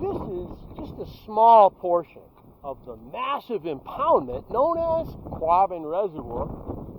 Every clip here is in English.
this is just a small portion of the massive impoundment known as Quabbin Reservoir,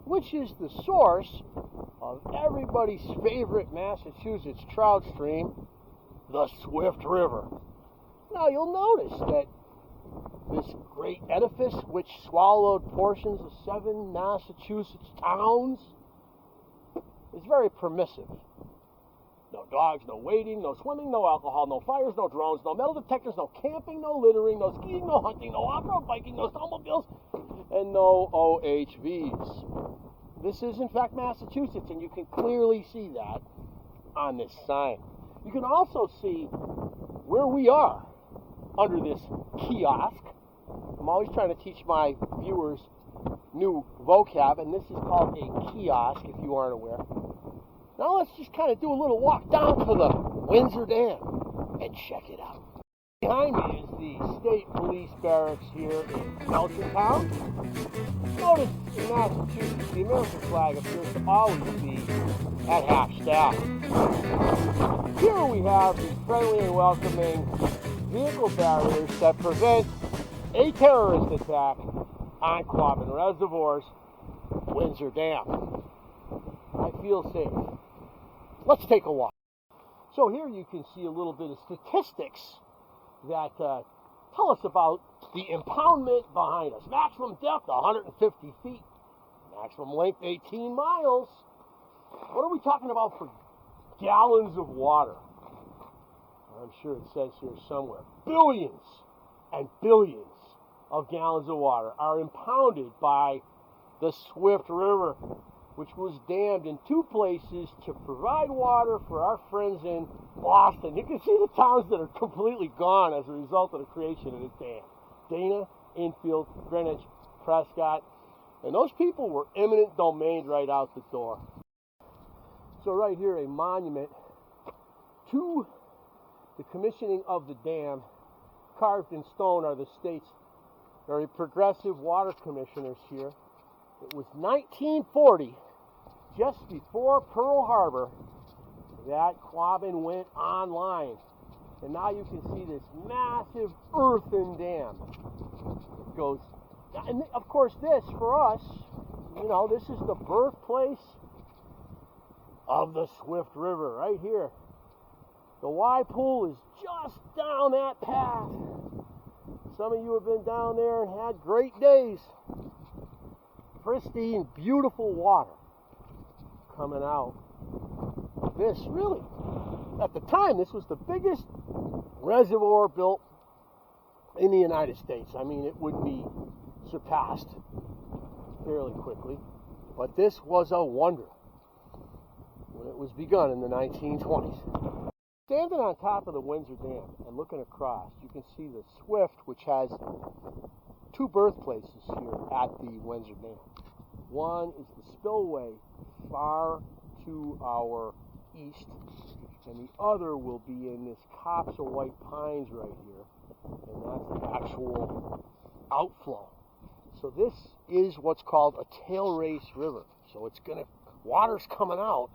which is the source of everybody's favorite Massachusetts trout stream, the Swift River. Now you'll notice that this great edifice, which swallowed portions of 7 Massachusetts towns, is very permissive. No dogs, no wading, no swimming, no alcohol, no fires, no drones, no metal detectors, no camping, no littering, no skiing, no hunting, no off-road biking, no snowmobiles, and no OHVs. This is, in fact, Massachusetts, and you can clearly see that on this sign. You can also see where we are under this kiosk. I'm always trying to teach my viewers new vocab, and this is called a kiosk, if you aren't aware. Now let's just kind of do a little walk down to the Windsor Dam and check it out. Behind me is the state police barracks here in Belchertown. Notice in Massachusetts, the American flag appears to always be at half-staff. Here we have the friendly and welcoming vehicle barriers that prevent a terrorist attack on Quabbin Reservoir's Windsor Dam. I feel safe. Let's take a walk. So here you can see a little bit of statistics that tell us about the impoundment behind us. Maximum depth, 150 feet. Maximum length, 18 miles. What are we talking about for gallons of water? I'm sure it says here somewhere. Billions and billions of gallons of water are impounded by the Swift River, which was dammed in 2 places to provide water for our friends in Boston. You can see the towns that are completely gone as a result of the creation of this dam. Dana, Enfield, Greenwich, Prescott, and those people were eminent domain right out the door. So right here, a monument to the commissioning of the dam. Carved in stone are the state's very progressive water commissioners here. It was 1940, just before Pearl Harbor, that Quabbin went online. And now you can see this massive earthen dam. It goes, and of course this, for us, you know, this is the birthplace of the Swift River, right here. The Y pool is just down that path. Some of you have been down there and had great days. Pristine, beautiful water coming out. This really, at the time, this was the biggest reservoir built in the United States. I mean, it would be surpassed fairly quickly, but this was a wonder when it was begun in the 1920s. Standing on top of the Windsor Dam and looking across, you can see the Swift, which has 2 birthplaces here at the Windsor Dam. One is the spillway far to our east, and the other will be in this copse of white pines right here, and that's the actual outflow. So this is what's called a tail race river. So it's water's coming out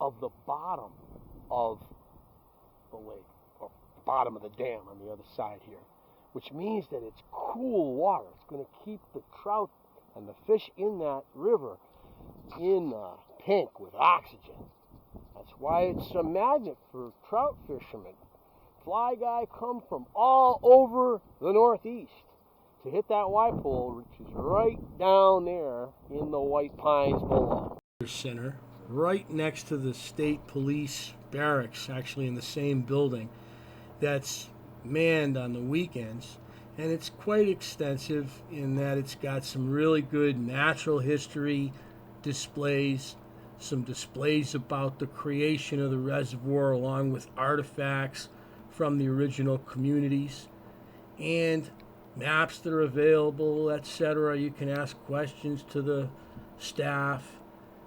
of the bottom of the lake, or bottom of the dam on the other side here, which means that it's cool water. It's going to keep the trout and the fish in that river in pink with oxygen. That's why it's a magnet for trout fishermen. Fly guy come from all over the Northeast to hit that Y pool, which is right down there in the white pines below. Center, right next to the state police barracks, actually in the same building, that's manned on the weekends, and it's quite extensive in that it's got some really good natural history displays, some displays about the creation of the reservoir along with artifacts from the original communities, and maps that are available, etc. You can ask questions to the staff.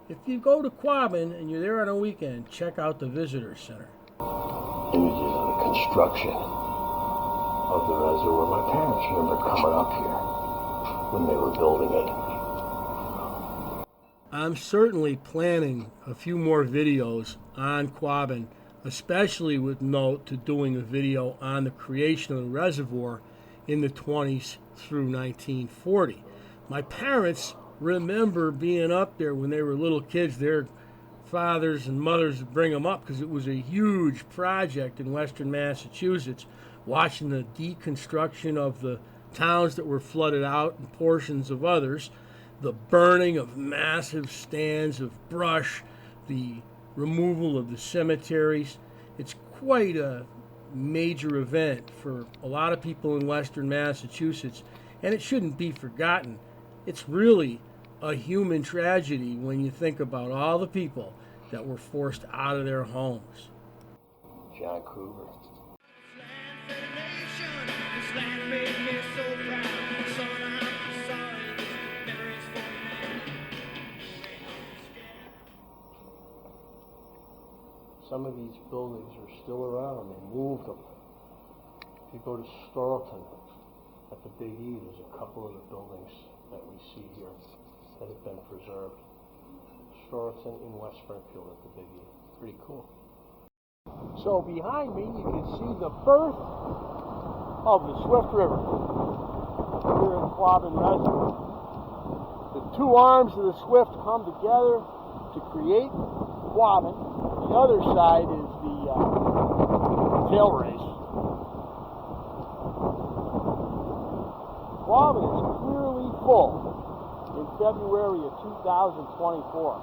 If you go to Quabbin and you're there on a weekend, check out the Visitor Center. Images of the construction of the reservoir. My parents remember coming up here when they were building it. I'm certainly planning a few more videos on Quabbin especially with note to doing a video on the creation of the reservoir in the 20s through 1940. My parents remember being up there when they were little kids. Their fathers and mothers would bring them up because it was a huge project in western Massachusetts, watching the deconstruction of the towns that were flooded out and portions of others, the burning of massive stands of brush, the removal of the cemeteries. It's quite a major event for a lot of people in western Massachusetts, and it shouldn't be forgotten. It's really a human tragedy when you think about all the people that were forced out of their homes. John Kruger. Some of these buildings are still around. They moved them. If you go to Storlton at the Big E, there's a couple of the buildings that we see here that have been preserved. Storlton in West Springfield at the Big E. Pretty cool. So behind me you can see the birth of the Swift River here at Quabbin Reservoir. The two arms of the Swift come together to create Quabbin. The other side is the tail race. Quabbin is clearly full in February of 2024.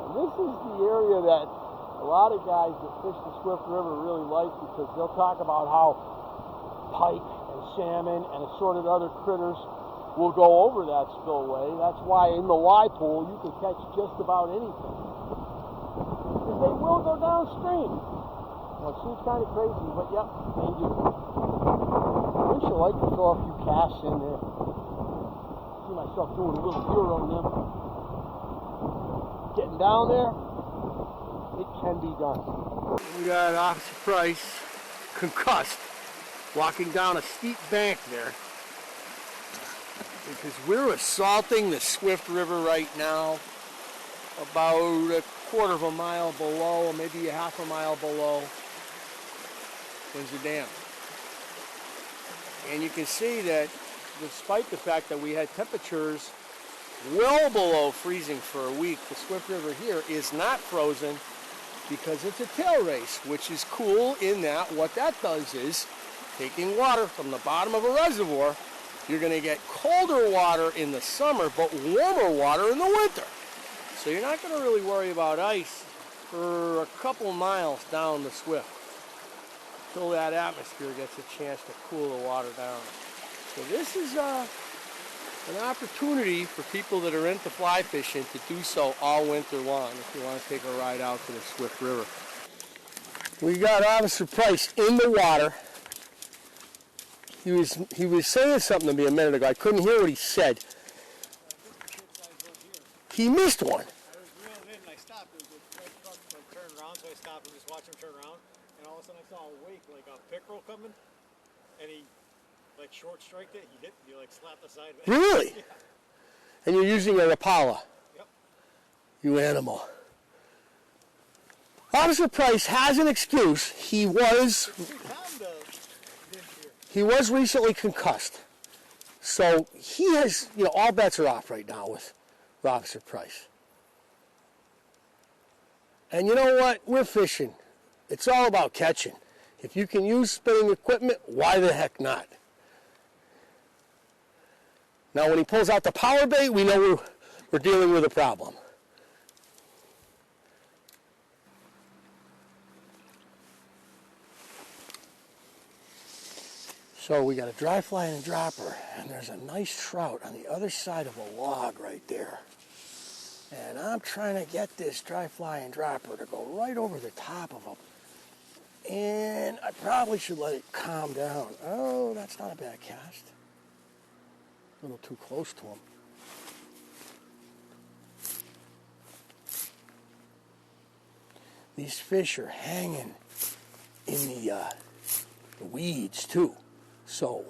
And this is the area that a lot of guys that fish the Swift River really like, because they'll talk about how pike and salmon and assorted other critters will go over that spillway. That's why in the Y pool you can catch just about anything. Because they will go downstream. Well, it seems kind of crazy, but yep, they do. Wouldn't you like to throw a few casts in there? See myself doing a little Euro nymph. Getting down there, it can be done. We got Officer Price, concussed, walking down a steep bank there. Because we're assaulting the Swift River right now, about a quarter of a mile below, or maybe a half a mile below Windsor Dam. And you can see that despite the fact that we had temperatures well below freezing for a week, the Swift River here is not frozen because it's a tail race, which is cool in that what that does is, taking water from the bottom of a reservoir, you're going to get colder water in the summer, but warmer water in the winter. So you're not going to really worry about ice for a couple miles down the Swift until that atmosphere gets a chance to cool the water down. So this is an opportunity for people that are into fly fishing to do so all winter long if you want to take a ride out to the Swift River. We got Officer Price in the water. He was saying something to me a minute ago. I couldn't hear what he said. He missed one. I was reeling in and I stopped. It was a red truck turned around, so I stopped and just watched him turn around. And all of a sudden I saw a wake, like a pickerel coming, and he like short striked it. He hit, he like slapped the side of it. Really? Yeah. And you're using an Impala. Yep. You animal. Officer Price has an excuse. He was recently concussed. So he has, all bets are off right now with Officer Price. And you know what? We're fishing. It's all about catching. If you can use spinning equipment, why the heck not? Now when he pulls out the power bait, we know we're dealing with a problem. So we got a dry fly and a dropper, and there's a nice trout on the other side of a log right there. And I'm trying to get this dry fly and dropper to go right over the top of him. And I probably should let it calm down. Oh, that's not a bad cast. A little too close to him. These fish are hanging in the weeds too. So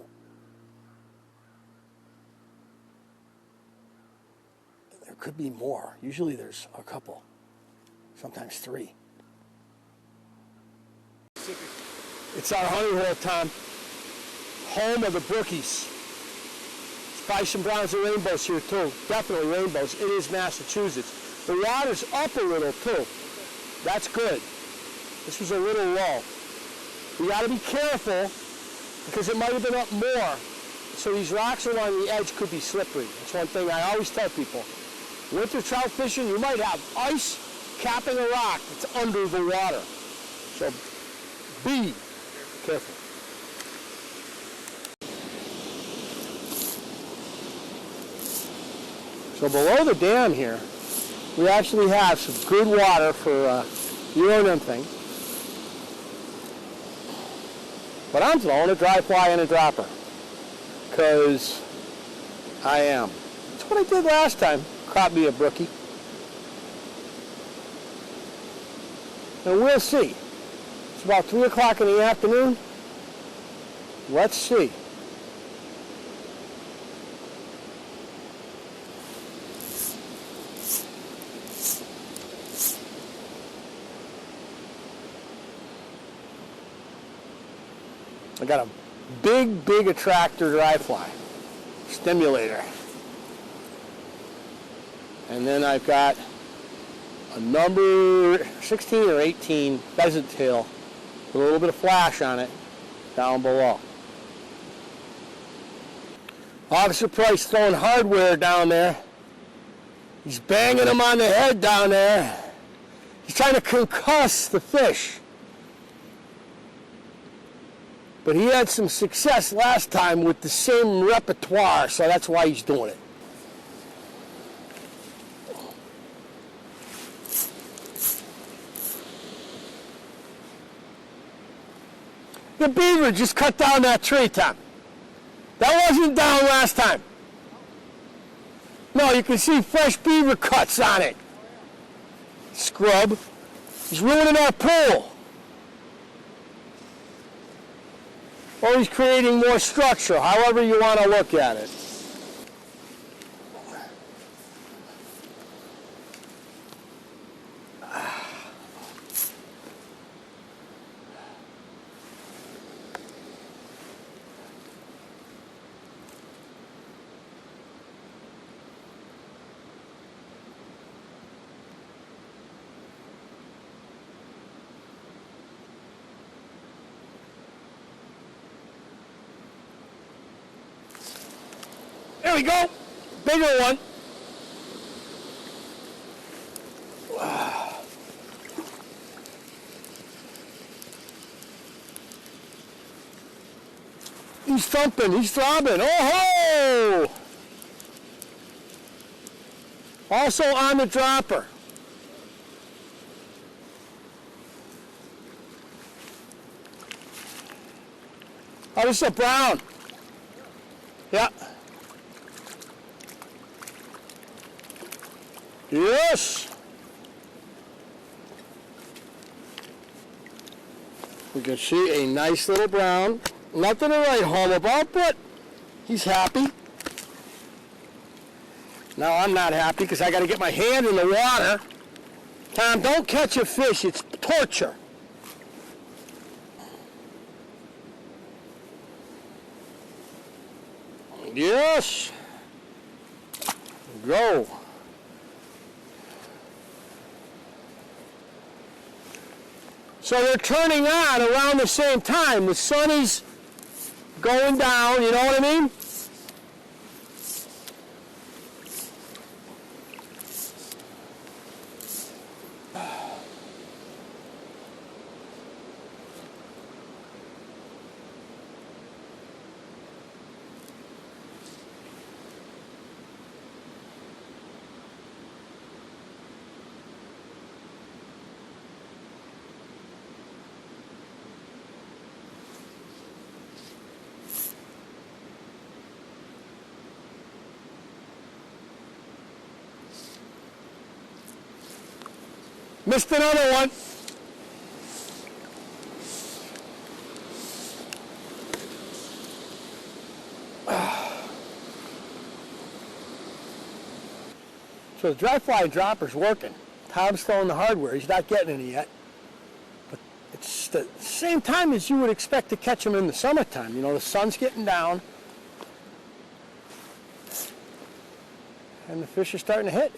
there could be more. Usually there's a couple, sometimes three. Mississippi. It's our honey hole, Tom. Home of the brookies. There's probably some browns and rainbows here too. Definitely rainbows. It is Massachusetts. The water's up a little too. That's good. This was a little low. We got to be careful because it might have been up more. So these rocks along the edge could be slippery. That's one thing I always tell people. Winter trout fishing, you might have ice capping a rock that's under the water. So be careful. So below the dam here, we actually have some good water for you and them thing. But I'm throwing a dry fly and a dropper. Because I am. That's what I did last time. Caught me a brookie. And we'll see. It's about 3 o'clock in the afternoon. Let's see. I got a big attractor dry fly stimulator. And then I've got a number 16 or 18 pheasant tail with a little bit of flash on it down below. Officer Price throwing hardware down there. He's banging them on the head down there. He's trying to concuss the fish. But he had some success last time with the same repertoire, so that's why he's doing it. The beaver just cut down that tree, Tom. That wasn't down last time. No, you can see fresh beaver cuts on it. Scrub. He's ruining our pool. Or he's creating more structure, however you want to look at it. There we go. Bigger one. He's thumping. He's throbbing. Oh ho! Also on the dropper. Oh, this is a brown. Yeah. Yes. We can see a nice little brown. Nothing to write home about, but he's happy. Now I'm not happy because I got to get my hand in the water. Tom, don't catch a fish. It's torture. Yes. Go. So they're turning on around the same time. The sun is going down, you know what I mean? Missed another one. So the dry fly dropper's working. Tom's throwing the hardware. He's not getting any yet. But it's almost the same time as you would expect to catch them in the summertime. You know, the sun's getting down, and the fish are starting to hit.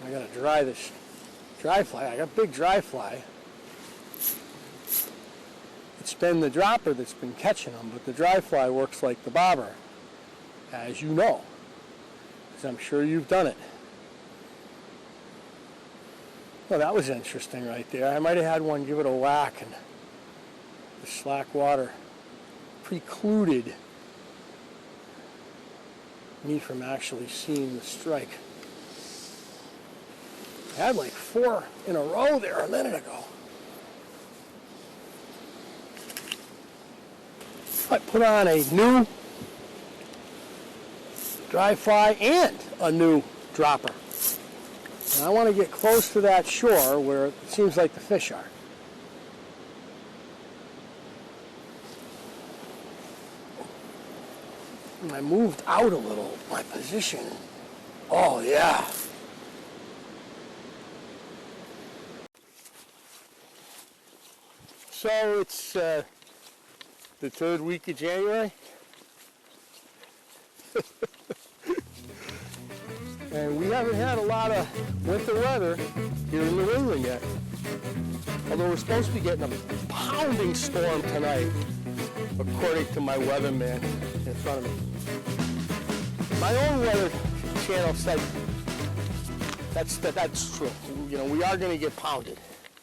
I gotta dry this dry fly. I got big dry fly. It's been the dropper that's been catching them, but the dry fly works like the bobber, as you know, because I'm sure you've done it. Well, that was interesting right there. I might have had one give it a whack, and the slack water precluded me from actually seeing the strike. I had like 4 in a row there a minute ago. I put on a new dry fly and a new dropper. And I want to get close to that shore where it seems like the fish are. And I moved out a little, my position. Oh yeah. So it's the 3rd week of January. And we haven't had a lot of winter weather here in New England yet. Although we're supposed to be getting a pounding storm tonight, according to my weatherman in front of me. My own weather channel said that's true. You know, we are going to get pounded.